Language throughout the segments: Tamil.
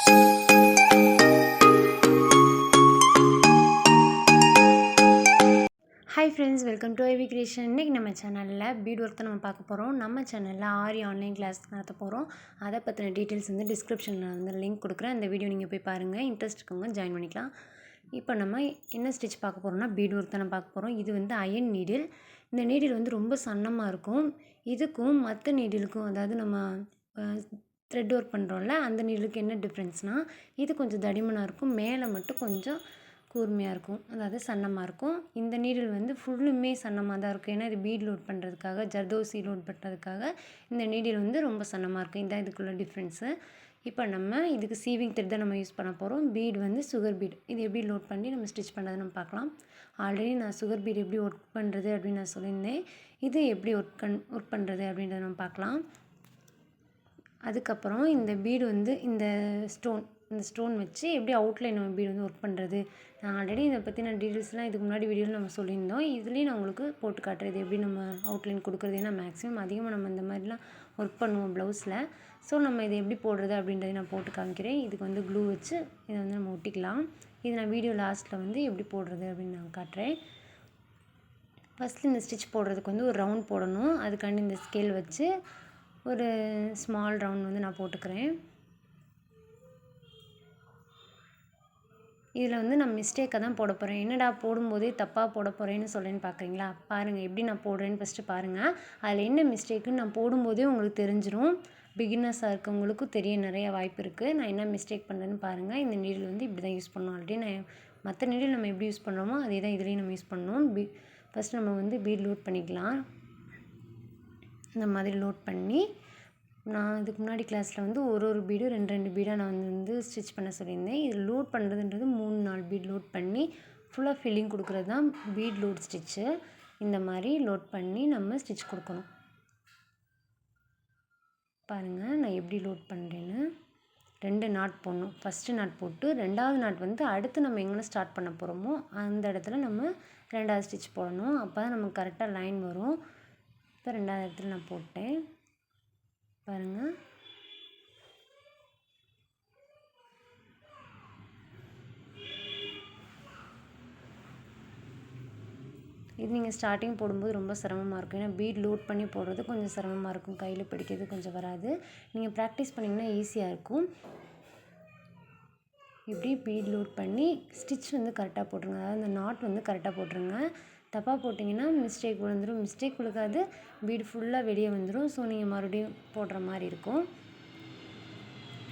Hi friends, welcome to Ivy creation. இன்றைக்கி நம்ம சேனலில் பீட் ஒர்க் தான் நம்ம பார்க்க போகிறோம். நம்ம சேனலில் ஆரி ஆன்லைன் கிளாஸ் நடத்த போகிறோம். அதை பற்றின டீட்டெயில்ஸ் வந்து டிஸ்கிரிப்ஷனில் வந்து லிங்க் கொடுக்குறேன். அந்த வீடியோ நீங்கள் போய் பாருங்கள். இன்ட்ரெஸ்ட் இருக்கவங்க ஜாயின் பண்ணிக்கலாம். இப்போ நம்ம என்ன ஸ்டிச் பார்க்க போகிறோம்னா பீட் ஒர்க் தான் நம்ம பார்க்க போகிறோம். இது வந்து அயன் நீடில். இந்த நீடில் வந்து ரொம்ப சன்னமாக இருக்கும். இதுக்கும் மற்ற நீடிலுக்கும், அதாவது நம்ம த்ரெட் ஒர்க் பண்ணுறோம்ல, அந்த நீடிலுக்கு என்ன டிஃப்ரென்ஸ்னால், இது கொஞ்சம் தடிமனாக இருக்கும், மேலே மட்டும் கொஞ்சம் கூர்மையாக இருக்கும், அதாவது சன்னமாக இருக்கும். இந்த நீடில் வந்து ஃபுல்லுமே சன்னமாக தான் இருக்கும். ஏன்னா இது பீட் லோட் பண்ணுறதுக்காக, ஜர்தோசி லோட் பண்ணுறதுக்காக இந்த நீடில் வந்து ரொம்ப சன்னமாக இருக்கும். இதான் இதுக்குள்ள டிஃப்ரென்ஸு. இப்போ நம்ம இதுக்கு சீவிங் த்ரெட் தான் நம்ம யூஸ் பண்ண போகிறோம். பீட் வந்து சுகர் பீட். இது எப்படி லோட் பண்ணி நம்ம ஸ்டிச் பண்ணுறது நம்ம பார்க்கலாம். ஆல்ரெடி நான் சுகர் பீட் எப்படி ஒர்க் பண்ணுறது அப்படின்னு நான் சொல்லியிருந்தேன். இது எப்படி ஒர்க் பண்ணுறது அப்படின்றத நம்ம பார்க்கலாம். அதுக்கப்புறம் இந்த பீடு வந்து இந்த ஸ்டோன் வச்சு எப்படி அவுட்லைன் நம்ம பீடு வந்து ஒர்க் பண்ணுறது, நான் ஆல்ரெடி இதை பற்றின டீட்டெயில்ஸ்லாம் இதுக்கு முன்னாடி வீடியோவில் நம்ம சொல்லியிருந்தோம். இதுலேயும் நான் உங்களுக்கு போட்டு காட்டுறது எப்படி நம்ம அவுட்லைன் கொடுக்குறது. ஏன்னா மேக்ஸிமம் அதிகமாக நம்ம இந்த மாதிரிலாம் ஒர்க் பண்ணுவோம் ப்ளவுஸில். ஸோ நம்ம இதை எப்படி போடுறது அப்படின்றத நான் போட்டு காமிக்கிறேன். இதுக்கு வந்து க்ளூ வச்சு இதை வந்து நம்ம ஒட்டிக்கலாம். இது நான் வீடியோ லாஸ்ட்டில் வந்து எப்படி போடுறது அப்படின்னு நான் காட்டுறேன். ஃபஸ்ட்டு இந்த ஸ்டிச் போடுறதுக்கு வந்து ஒரு ரவுண்ட் போடணும். அதுக்காண்டி இந்த ஸ்கேல் வச்சு ஒரு ஸ்மால் ரவுண்ட் வந்து நான் போட்டுக்கிறேன். இதில் வந்து நான் மிஸ்டேக்காக தான் போட போகிறேன். என்னடா போடும்போதே தப்பாக போட போகிறேன்னு சொல்கிறேன்னு பார்க்குறீங்களா? பாருங்கள் எப்படி நான் போடுறேன்னு ஃபஸ்ட்டு பாருங்கள். அதில் என்ன மிஸ்டேக்குன்னு நான் போடும்போதே உங்களுக்கு தெரிஞ்சிடும். பிகினர்ஸாக இருக்கவங்களுக்கும் தெரிய நிறைய வாய்ப்பு இருக்குது. நான் என்ன மிஸ்டேக் பண்ணுறேன்னு பாருங்கள். இந்த நீடில் வந்து இப்படி தான் யூஸ் பண்ணணும். ஆல்ரெடி நான் மற்ற நீடில் நம்ம எப்படி யூஸ் பண்ணுறோமோ அதே தான் இதுலேயும் நம்ம யூஸ் பண்ணணும். ஃபஸ்ட்டு நம்ம வந்து பீட் லோட் பண்ணிக்கலாம். இந்த மாதிரி லோட் பண்ணி, நான் இதுக்கு முன்னாடி கிளாஸில் வந்து ஒரு பீடும் 2 பீடாக நான் வந்து ஸ்டிச் பண்ண சொல்லியிருந்தேன். இது லோட் பண்ணுறதுன்றது 3-4 பீட் லோட் பண்ணி ஃபுல்லாக ஃபில்லிங் கொடுக்குறது தான் பீட் லோட் ஸ்டிச்சு. இந்த மாதிரி லோட் பண்ணி நம்ம ஸ்டிச் கொடுக்கணும். பாருங்கள் நான் எப்படி லோட் பண்ணுறேன்னு. 2 நாட் போடணும். ஃபஸ்ட்டு நாட் போட்டு 2வது நாட் வந்து அடுத்து நம்ம எங்கே ஸ்டார்ட் பண்ண போகிறோமோ அந்த இடத்துல நம்ம 2வது ஸ்டிச் போடணும். அப்போ தான் நமக்கு கரெக்டாக லைன் வரும். இப்போ 2வது இடத்துல நான் போட்டேன். பாருங்கள், இது நீங்கள் ஸ்டார்டிங் போடும்போது ரொம்ப சிரமமாக இருக்கும். ஏன்னா பீட் லோட் பண்ணி போடுறது கொஞ்சம் சிரமமாக இருக்கும். கையில் பிடிக்கிறது கொஞ்சம் வராது. நீங்கள் ப்ராக்டிஸ் பண்ணிங்கன்னா ஈஸியாக இருக்கும். இப்படி பீட் லோட் பண்ணி ஸ்டிச் வந்து கரெக்டாக போட்டுருங்க. அதாவது அந்த நாட் வந்து கரெக்டாக போட்டுருங்க. தப்பாக போட்டிங்கன்னா மிஸ்டேக் விழுந்துடும். மிஸ்டேக் விழுக்காது, பீடு ஃபுல்லாக வெளியே வந்துடும். ஸோ நீங்கள் மறுபடியும் போடுற மாதிரி இருக்கும்.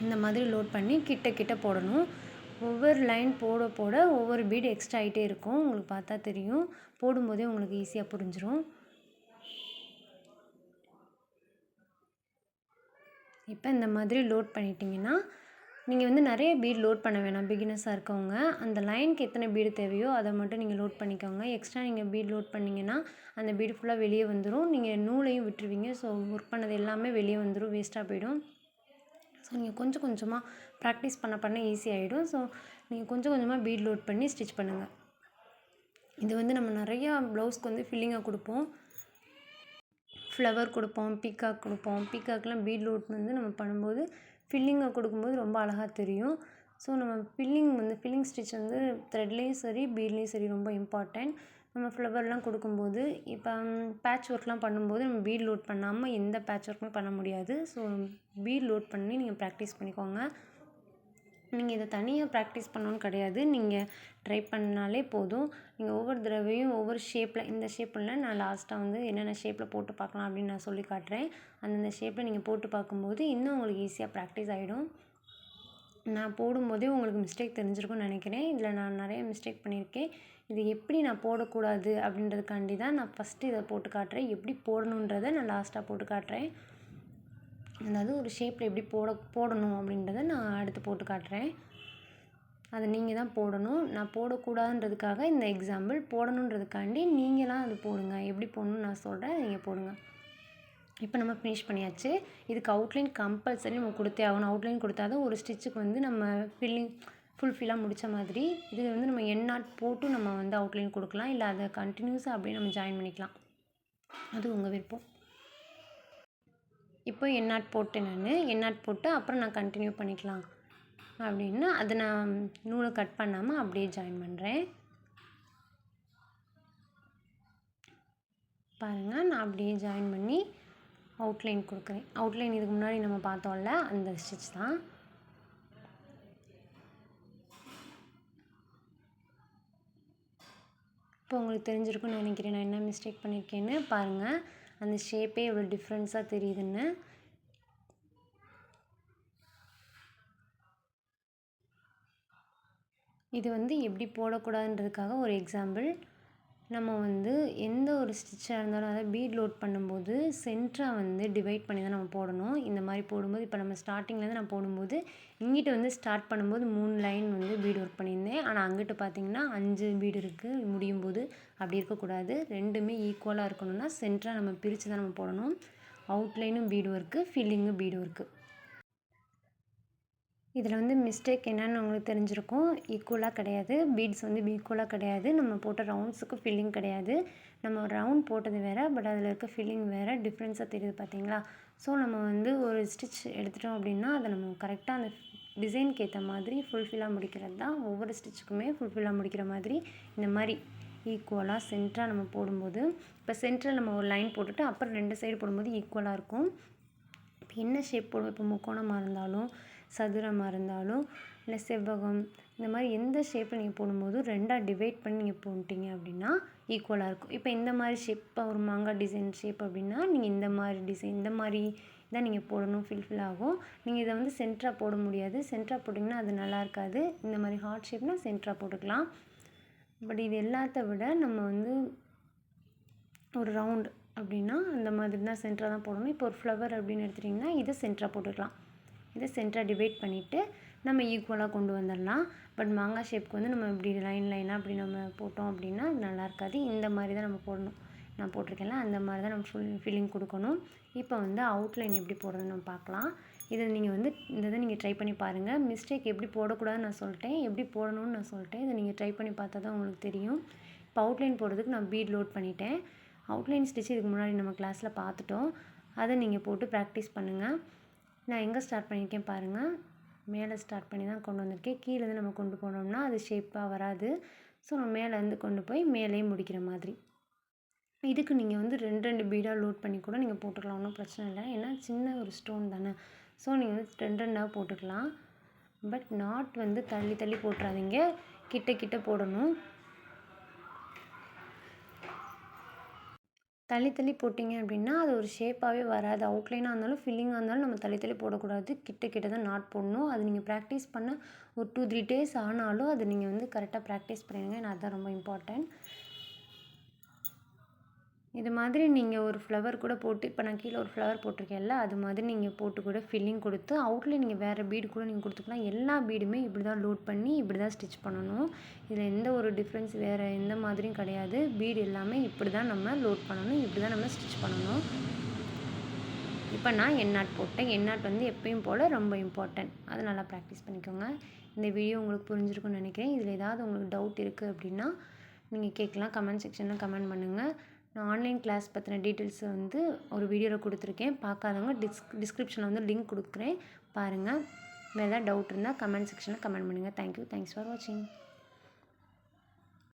இந்த மாதிரி லோட் பண்ணி கிட்ட போடணும். ஒவ்வொரு லைன் போட ஒவ்வொரு பீடு எக்ஸ்ட்ரா ஆகிட்டே இருக்கும். உங்களுக்கு பார்த்தா தெரியும். போடும்போதே உங்களுக்கு ஈஸியாக புரிஞ்சிடும். இப்போ இந்த மாதிரி லோட் பண்ணிட்டீங்கன்னா, நீங்கள் வந்து நிறைய பீட் லோட் பண்ண வேணாம். பிகினர்ஸாக இருக்கவங்க அந்த லைனுக்கு எத்தனை பீடு தேவையோ அதை மட்டும் நீங்கள் லோட் பண்ணிக்கோங்க. எக்ஸ்ட்ரா நீங்கள் பீட் லோட் பண்ணிங்கன்னா அந்த பீடு ஃபுல்லாக வெளியே வந்துடும். நீங்கள் நூலையும் விட்டுருவீங்க. ஸோ ஒர்க் பண்ணது எல்லாமே வெளியே வந்துடும், வேஸ்ட்டாக போயிடும். ஸோ நீங்கள் கொஞ்சம் கொஞ்சமாக ப்ராக்டிஸ் பண்ண ஈஸியாகிடும். ஸோ நீங்கள் கொஞ்சம் கொஞ்சமாக பீட் லோட் பண்ணி ஸ்டிச் பண்ணுங்கள். இது வந்து நம்ம நிறையா ப்ளவுஸ்க்கு வந்து ஃபில்லிங்காக கொடுப்போம். ஃப்ளவர் கொடுப்போம், பீகாக் கொடுப்போம். பீகாக்லாம் பீட் லோட் வந்து நம்ம பண்ணும்போது ஃபில்லிங்காக கொடுக்கும்போது ரொம்ப அழகாக தெரியும். ஸோ நம்ம ஃபில்லிங் ஸ்டிச் வந்து த்ரெட்லேயும் சரி பீட்லேயும் சரி ரொம்ப இம்பார்ட்டன்ட். நம்ம ஃப்ளவர்லாம் கொடுக்கும்போது இப்போ பேட்ச் ஒர்க்லாம் பண்ணும்போது நம்ம பீட் லோட் பண்ணாமல் எந்த பேட்ச் ஒர்க்குமே பண்ண முடியாது. ஸோ பீட் லோட் பண்ணி நீங்கள் ப்ராக்டிஸ் பண்ணிக்கோங்க. நீங்கள் இதை தனியாக ப்ராக்டிஸ் பண்ணணுன்னு கிடையாது. நீங்கள் ட்ரை பண்ணாலே போதும். நீங்கள் ஒவ்வொரு தடவையும் ஒவ்வொரு ஷேப்பில், இந்த ஷேப்பில் நான் லாஸ்ட்டாக வந்து என்னென்ன ஷேப்பில் போட்டு பார்க்கலாம் அப்படின்னு நான் சொல்லி காட்டுறேன். அந்தந்த ஷேப்பில் நீங்கள் போட்டு பார்க்கும்போது இன்னும் உங்களுக்கு ஈஸியாக ப்ராக்டிஸ் ஆகிடும். நான் போடும்போதே உங்களுக்கு மிஸ்டேக் தெரிஞ்சிருக்கும்னு நினைக்கிறேன். இதில் நான் நிறைய மிஸ்டேக் பண்ணியிருக்கேன். இது எப்படி நான் போடக்கூடாது அப்படின்றதுக்காண்டி தான் நான் ஃபஸ்ட்டு இதை போட்டு காட்டுறேன். எப்படி போடணுன்றதை நான் லாஸ்ட்டாக போட்டு காட்டுறேன். அதாவது ஒரு ஷேப்பில் எப்படி போடணும் அப்படின்றத நான் அடுத்து போட்டு காட்டுறேன். அதை நீங்கள் தான் போடணும். நான் போடக்கூடாதுன்றதுக்காக இந்த எக்ஸாம்பிள், போடணுன்றதுக்காண்டி நீங்களாம் அது போடுங்க. எப்படி போடணும்னு நான் சொல்கிறேன், நீங்கள் போடுங்க. இப்போ நம்ம ஃபினிஷ் பண்ணியாச்சு. இதுக்கு அவுட்லைன் கம்பல்சரி நம்ம கொடுத்தே ஆகணும். அவுட்லைன் கொடுத்தா தான் ஒரு ஸ்டிச்சுக்கு வந்து நம்ம ஃபுல்ஃபில்லாக முடித்த மாதிரி. இது வந்து நம்ம என் நாட் போட்டு நம்ம வந்து அவுட்லைன் கொடுக்கலாம். இல்லை அதை கண்டினியூஸாக அப்படியே நம்ம ஜாயின் பண்ணிக்கலாம். அது உங்கள் விருப்பம். இப்போ என் நாட் போட்டேன். என் நாட் போட்டு அப்புறம் நான் கண்டினியூ பண்ணிக்கலாம். அப்படின்னு அதை நான் நூலை கட் பண்ணாமல் அப்படியே ஜாயின் பண்ணுறேன். பாருங்கள், நான் அப்படியே ஜாயின் பண்ணி அவுட்லைன் கொடுக்குறேன். அவுட்லைன் இதுக்கு முன்னாடி நம்ம பார்த்தோம்ல அந்த ஸ்டிச் தான். இப்போ உங்களுக்கு தெரிஞ்சிருக்கும்னு நினைக்கிறேன் நான் என்ன மிஸ்டேக் பண்ணியிருக்கேன்னு. பாருங்கள், அந்த ஷேப்பே எவ்வளோ டிஃப்ரென்ஸாக தெரியுதுன்னு. இது வந்து எப்படி போடக்கூடாதுன்றதுக்காக ஒரு எக்ஸாம்பிள். நம்ம வந்து எந்த ஒரு ஸ்டிச்சாக இருந்தாலும் அதாவது பீட் லோட் பண்ணும்போது சென்டராக வந்து டிவைட் பண்ணி தான் நம்ம போடணும். இந்த மாதிரி போடும்போது இப்போ நம்ம ஸ்டார்டிங்லேருந்து நான் போடும்போது இங்கிட்ட வந்து ஸ்டார்ட் பண்ணும்போது 3 லைன் வந்து பீட் ஒர்க் பண்ணியிருந்தேன். ஆனால் அங்கிட்ட பார்த்திங்கன்னா 5 பீடு இருக்குது முடியும் போது. அப்படி இருக்கக்கூடாது. ரெண்டுமே ஈக்குவலாக இருக்கணும்னா சென்டராக நம்ம பிரித்து தான் நம்ம போடணும். அவுட்லைனும் பீடு ஒர்க்கு, ஃபில்லிங்கும் பீடு ஒர்க்கு. இதில் வந்து மிஸ்டேக் என்னென்னு உங்களுக்கு தெரிஞ்சிருக்கும். ஈக்குவலாக கிடையாது, பீட்ஸ் வந்து ஈக்குவலாக கிடையாது. நம்ம போட்ட ரவுண்ட்ஸுக்கு ஃபில்லிங் கிடையாது. நம்ம ரவுண்ட் போட்டது வேறு, பட் அதில் இருக்க ஃபில்லிங் வேறு. டிஃப்ரென்ஸாக தெரியுது பார்த்தீங்களா? ஸோ நம்ம வந்து ஒரு ஸ்டிச் எடுத்துட்டோம் அப்படின்னா அதை நம்ம கரெக்டாக அந்த டிசைனுக்கு ஏற்ற மாதிரி ஃபுல்ஃபில்லாக முடிக்கிறது தான். ஒவ்வொரு ஸ்டிச்சுக்குமே ஃபுல்ஃபில்லாக முடிக்கிற மாதிரி இந்த மாதிரி ஈக்குவலாக சென்டராக நம்ம போடும்போது, இப்போ சென்டரில் நம்ம ஒரு லைன் போட்டுட்டு அப்புறம் 2 சைடு போடும்போது ஈக்குவலாக இருக்கும். இப்போ என்ன ஷேப் போடுவோம், இப்போ முக்கோணமாக இருந்தாலும் சதுரமாக இருந்தாலும் இல்லை செவ்வகம், இந்த மாதிரி எந்த ஷேப்பில் நீங்கள் போடும்போது 2ஆக டிவைட் பண்ணி நீங்கள் போட்டிங்க அப்படின்னா ஈக்குவலாக இருக்கும். இப்போ இந்த மாதிரி ஷேப், இப்போ ஒரு மாங்காய் டிசைன் ஷேப் அப்படின்னா நீங்கள் இந்த மாதிரி டிசைன் இந்த மாதிரி தான் நீங்கள் போடணும், ஃபில்ஃபில் ஆகும். நீங்கள் இதை வந்து சென்டராக போட முடியாது. சென்டராக போட்டிங்கன்னா அது நல்லா இருக்காது. இந்த மாதிரி ஹார்ட் ஷேப்னால் சென்டராக போட்டுக்கலாம். பட் இது எல்லாத்த விட நம்ம வந்து ஒரு ரவுண்ட் அப்படின்னா அந்த மாதிரி தான் சென்டராக தான் போடணும். இப்போ ஒரு ஃப்ளவர் அப்படின்னு எடுத்துட்டிங்கன்னா இதை சென்டராக போட்டுக்கலாம். இதை சென்டராக டிவைட் பண்ணிவிட்டு நம்ம ஈக்குவலாக கொண்டு வந்துடலாம். பட் மாங்காய் ஷேப்புக்கு வந்து நம்ம இப்படி லைனாக அப்படி நம்ம போட்டோம் அப்படின்னா அது நல்லா இருக்காது. இந்த மாதிரி தான் நம்ம போடணும். நான் போட்டிருக்கேன்ல அந்த மாதிரி தான் நம்ம ஃபில்லிங் கொடுக்கணும். இப்போ வந்து அவுட்லைன் எப்படி போடுறதுன்னு நம்ம பார்க்கலாம். இதை நீங்கள் வந்து இந்த இதை நீங்கள் ட்ரை பண்ணி பாருங்கள். மிஸ்டேக் எப்படி போடக்கூடாதுன்னு நான் சொல்லிட்டேன், எப்படி போடணும்னு நான் சொல்லிட்டேன். இதை நீங்கள் ட்ரை பண்ணி பார்த்தா தான் உங்களுக்கு தெரியும். இப்போ அவுட்லைன் போடுறதுக்கு நான் பீட் லோட் பண்ணிட்டேன். அவுட்லைன் ஸ்டிச் இதுக்கு முன்னாடி நம்ம கிளாஸில் பார்த்துட்டோம். அதை நீங்கள் போட்டு ப்ராக்டிஸ் பண்ணுங்கள். நான் எங்கே ஸ்டார்ட் பண்ணியிருக்கேன் பாருங்கள். மேலே ஸ்டார்ட் பண்ணி தான் கொண்டு வந்திருக்கேன். கீழேருந்து நம்ம கொண்டு போனோம்னா அது ஷேப்பாக வராது. ஸோ நம்ம மேலேருந்து கொண்டு போய் மேலேயே முடிக்கிற மாதிரி. இதுக்கு நீங்கள் வந்து 2 பீடாக லோட் பண்ணி கூட நீங்கள் போட்டுக்கலாம், ஒன்றும் பிரச்சனை இல்லை. ஏன்னா சின்ன ஒரு ஸ்டோன் தானே. ஸோ நீங்கள் வந்து 2 போட்டுக்கலாம். பட் நாட் வந்து தள்ளி தள்ளி போட்டுறாதீங்க, கிட்ட போடணும். தள்ளி போட்டிங்க அப்படின்னா அது ஒரு ஷேப்பாகவே வராது. அவுட்லைனாக இருந்தாலும் ஃபில்லிங்காக இருந்தாலும் நம்ம தள்ளி போடக்கூடாது. கிட்ட தான் நாட் போடணும். அது நீங்கள் ப்ராக்டிஸ் பண்ண ஒரு 2-3 டேஸ் ஆனாலும் அது நீங்கள் வந்து கரெக்டாக ப்ராக்டிஸ் பண்ணிடுங்க. ஏன்னா அதுதான் ரொம்ப இம்பார்ட்டன்ட். இது மாதிரி நீங்கள் ஒரு ஃப்ளவர் கூட போட்டு, இப்போ நான் கீழே ஒரு ஃப்ளவர் போட்டிருக்கேன்ல, அது மாதிரி நீங்கள் போட்டு கூட ஃபில்லிங் கொடுத்து அவுட்லைன் நீங்கள் வேறு பீடு கூட நீங்கள் கொடுத்துக்கலாம். எல்லா பீடுமே இப்படி தான் லோட் பண்ணி இப்படி தான் ஸ்டிச் பண்ணணும். இதில் எந்த ஒரு டிஃப்ரென்ஸ் வேறு எந்த மாதிரியும் கிடையாது. பீடு எல்லாமே இப்படி தான் நம்ம லோட் பண்ணணும், இப்படி தான் நம்ம ஸ்டிச் பண்ணணும். இப்போ நான் எண்ணாட் போட்டேன். எண்ணாட் வந்து எப்பயும் போல் ரொம்ப இம்பார்ட்டன்ட். அதை நல்லா ப்ராக்டிஸ் பண்ணிக்கோங்க. இந்த வீடியோ உங்களுக்கு புரிஞ்சிருக்குன்னு நினைக்கிறேன். இதில் ஏதாவது உங்களுக்கு டவுட் இருக்குது அப்படின்னா நீங்கள் கேட்கலாம். கமெண்ட் செக்ஷனில் கமெண்ட் பண்ணுங்கள். நான் ஆன்லைன் கிளாஸ் பற்றின டீட்டெயில்ஸ் வந்து ஒரு வீடியோவில் கொடுத்துருக்கேன். பார்க்காதவங்க டிஸ்கிரிப்ஷனில் வந்து லிங்க் கொடுக்குறேன், பாருங்கள். வேறு ஏதாவது டவுட் இருந்தால் கமெண்ட் செக்ஷனில் கமெண்ட் பண்ணுங்கள். தேங்க்யூ. தேங்க்ஸ் ஃபார் வாட்சிங்.